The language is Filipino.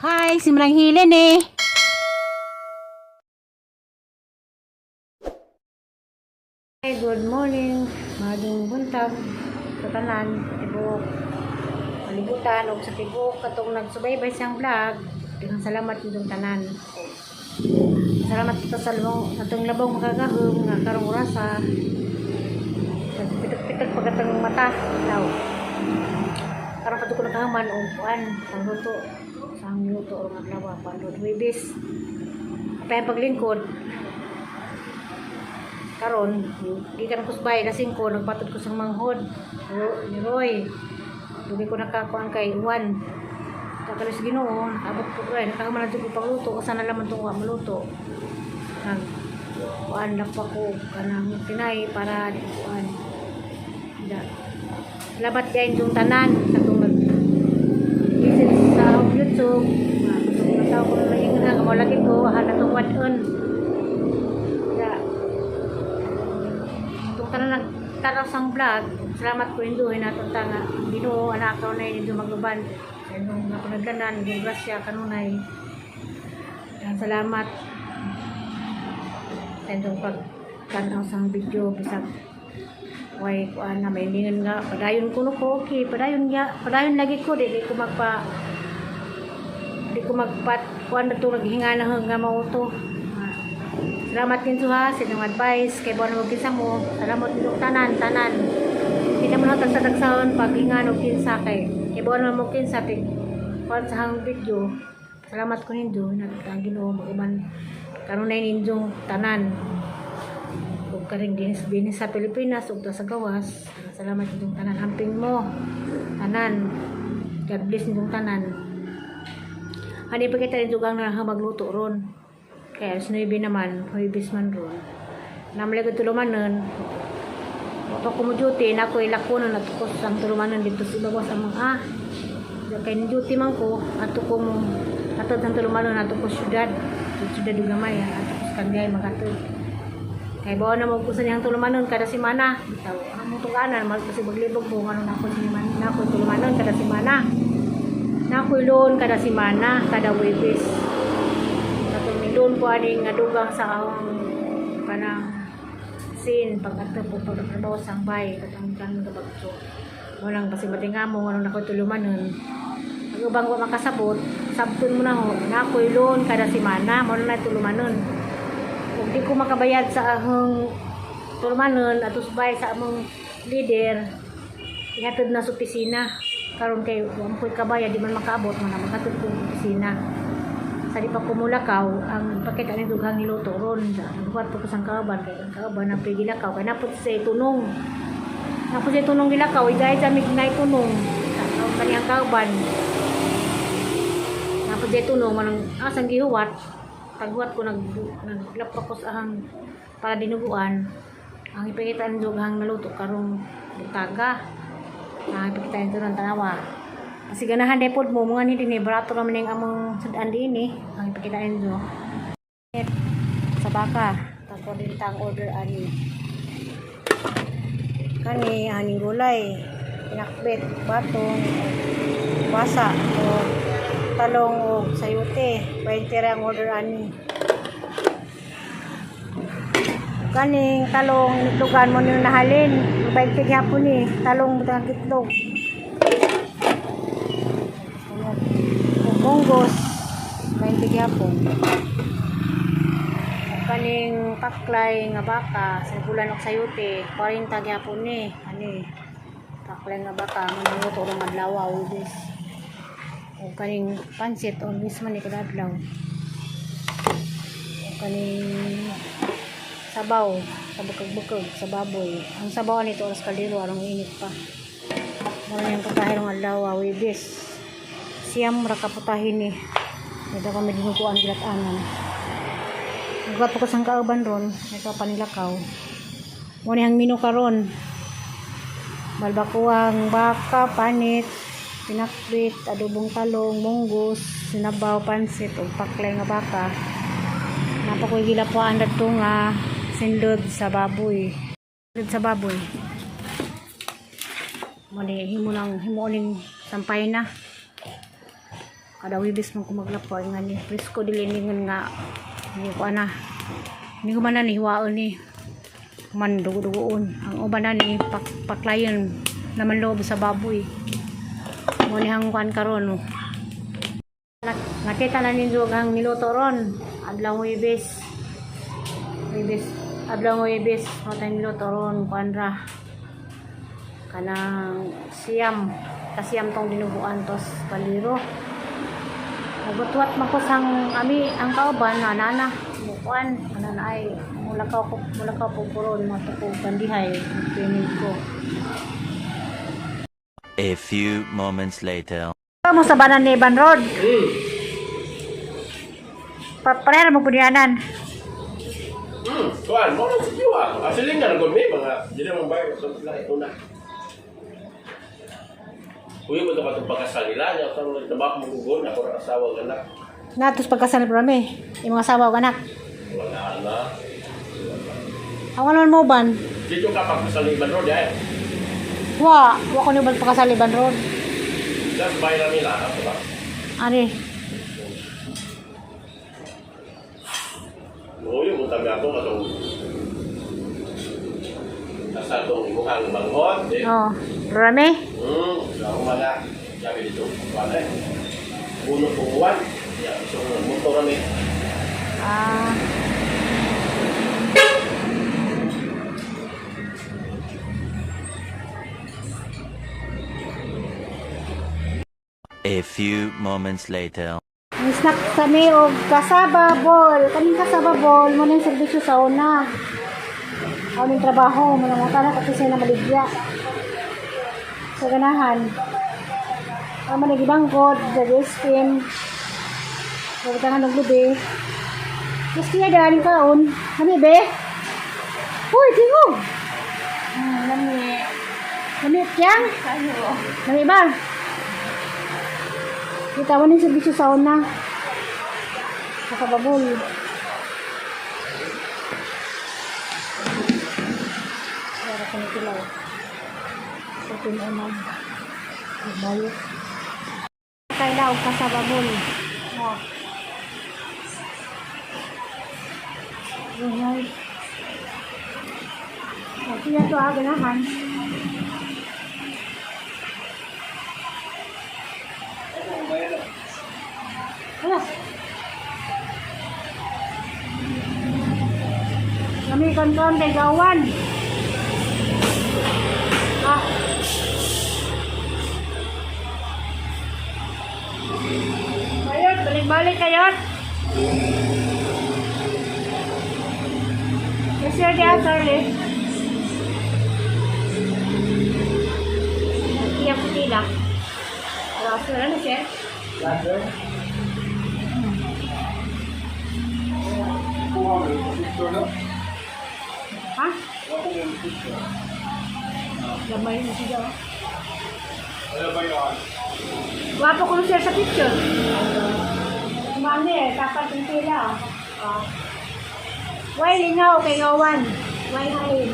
Hi, simulang hilin eh. Hey, good morning. Madung buntag sa tanan, tibok. Malibutan og sa tibok katong nagsubaybay siyang vlog. Daghang salamat nitong tanan. Salamat kita sa lumong atong labong makagahom nga karong orasa. Pitik-pitik pagatang mata daw. Karong kadto ko nakahaman og kuan pangluto. Sang minuto or maglawa pandod Huwebes. Apay ang paglingkod. Karon di ka kusbay kasing ko nagpatod ko sa manghod ni Roy. Dugi ko nakakuan kay Juan. Kakalis Ginoo, abot ko kay nakaman na ko pagluto kasi na laman tong maluto. Nag kuan na pa ko kanang tinay para di kuan. Labat gayon yung tanan katong visit sa YouTube. Katong tao ko na yung nga mo lagi ko hana tong wadon. Karena nagtanaw sang vlog, salamat ko induhin natong tanga. Ginoo anak ko na indo magluban. Nung ako nagdanan, yung grasya kanunay. Salamat. Tendong pagtanaw sang video bisag way ko ana may lingan nga padayon ko no ko okay, padayon lagi ko di ko magpat kuan na to naghinga na nga mauto. Salamat din ha sa inyong advice kay buwan mo kinsa mo. Salamat din tanan. Hindi naman ako tagsadagsaon pag hingan o kinsa kay buwan mo kinsa tig kuan sa hang video. Salamat ko nindo nagtang Ginoo maguman karon na ninyong tanan. Ug karing dinis sa Pilipinas ug sa gawas. Salamat ninyong tanan amping mo. Tanan. God bless ninyong tanan. Hani pa kita dugang na magluto ron. Kaya sinuibi naman, Huwebes man ron. Namali ko tulumanon. Oto ko mo duty, na ako ilakunan at ko sang tulumanon dito sa ibabaw sa mga kaya duty man ko, ato ko mo atod ng tulumanon, ato ko syudad Ugamay, ato ko sa kandiay magatod. Kaya bawa na mo ko sa niyang tulumanon kada simana. Ang mutukanan, kasi maglibog mo, ano na ako tulumanon kada simana. Na ako iloon kada simana, kada Huwebes. Doon po aning dugang sa akong kanang scene pag-ato po pagtrabaho sang bay katang kanang gabagto walang pasibating amo anong nakoy tulumanon ang ubang wa makasabot sabton mo na ho na ako'y loan kada semana mo na tulumanon ug di ko makabayad sa ahong tulumanon atus bay sa among leader ihatod na sa opisina karon kay wa mo koy kabayad di man makaabot man makatod ko opisina. Sa di pa kumulakaw, ang pakita ni dughang niluto ron. Nagbuhat po ko sang kauban. Kaya ang kauban na pigilakaw. Kaya napot sa itunong. Napot sa itunong gilakaw. Igay sa mignay tunong. Ang kaniyang kauban. Napot sa itunong. Manang asang gihuwat. Taghuwat ko naglapak ko sa ahang para dinuguan. Ang ipakita ni dughang naluto karong butaga. Ang ipakita ni ito ng tanawa. Kasi ganahan depod mo mga hindi ni barato naman yung among sudan din eh ang ipakitain nyo sa baka tako din tang order ani kani aning gulay pinakbet batong basa o talong o sayote 20 ra ang order ani kaning talong nitlugan mo nung nahalin 20 gyapon ni talong butang kitlog munggos 20 gyapon kaning paklay nga baka sa bulan og sayote 40 gyapon ni ani paklay nga baka manuto ug adlaw Huwebes ug kaning pansit always man ni kada adlaw ug kaning sabaw sa bukag-bukag sa baboy ang sabaw nito oras kaldero arong init pa mo nang putahe ng adlaw Huwebes siyam ra kaputahin ni ito kami dinuguan gilatanan nagkat po ko sang kauban ron ito panilakaw muna ang menu karon balbakuang baka panit pinakbit adobong talong munggos sinabaw pansit ug paklay nga baka napakoy gilapuan dadto nga sindod sa baboy mo ni himo ning sampay na Kada wibis man ko maglapo nga ni presko diliningan nga hindi ko ana. Hindi ko man na hiwaon ni man dugo-dugoon. Ang uban na ni paklayon naman loob sa baboy. Mo ni hang kuan karon. Nakita na ninyo ang niluto ron. Adlaw wibis. Adlaw wibis mo tayo niluto ron kuan ra. Kanang siyam. Kasiyam tong dinuguan tos kaliro. Nagutwat man ko sang ami ang kauban na nana bukuan ana ay mula ka po puron matuko bandihay pinin ko. A few moments later. Mo sa banan ni Ban Road. Pareha mo punianan. Kuan mo lang sa jiwa. Asilingan ko may mga dili man bayar sa ito na. Kuya mo ito patong pagkasal nila niya. Kung nagtabak mo gugon, ako ang asawa ng anak. Natos pagkasal pro mi. Yung mga asawa ug anak. Wala na. Ang ano mo ban? Dito ka pagkasal ni Banro, di ay. Wa ko ni ban pagkasal ni Ban Road. Just bayar nila. Ako ba? Ari. Oo, yung utang ako matong nasa itong imuhang manghot. Oh, rame. Ako mga sabi dito. Wala eh. Puno punguan. So, motor kami. Ah. A few moments later. Ang snack kami o kasaba ball. Kaming kasaba ball mo na yung servisyo sa una. Ako ng trabaho mo na mga tanak at kasi na maligya. Sa ganahan. Ang managibangkod, the ice cream. Huwag ka nga naglubi. Mas kaya daan kaon. Kami be? Uy, tingo! Lami. Lami kyan? Lami ba? Itawan yung servisyo sa una. Nakababol. Para ka nitilaw. Sa tinunan. Bayo. Kailaw ka sa babol. Oh. Ganyan. Kaya ito ganahan. Hala. Kami kanton kay gawan. Ah. Kayot, balik-balik kayot. Yes, sir, di Charlie. Iya putila. Alas, wala na siya. Ha? Gamay na siya. Wapo ko na siya sa picture. Mami, tapat yung pila. Why lingaw kay ngawan? Why hain?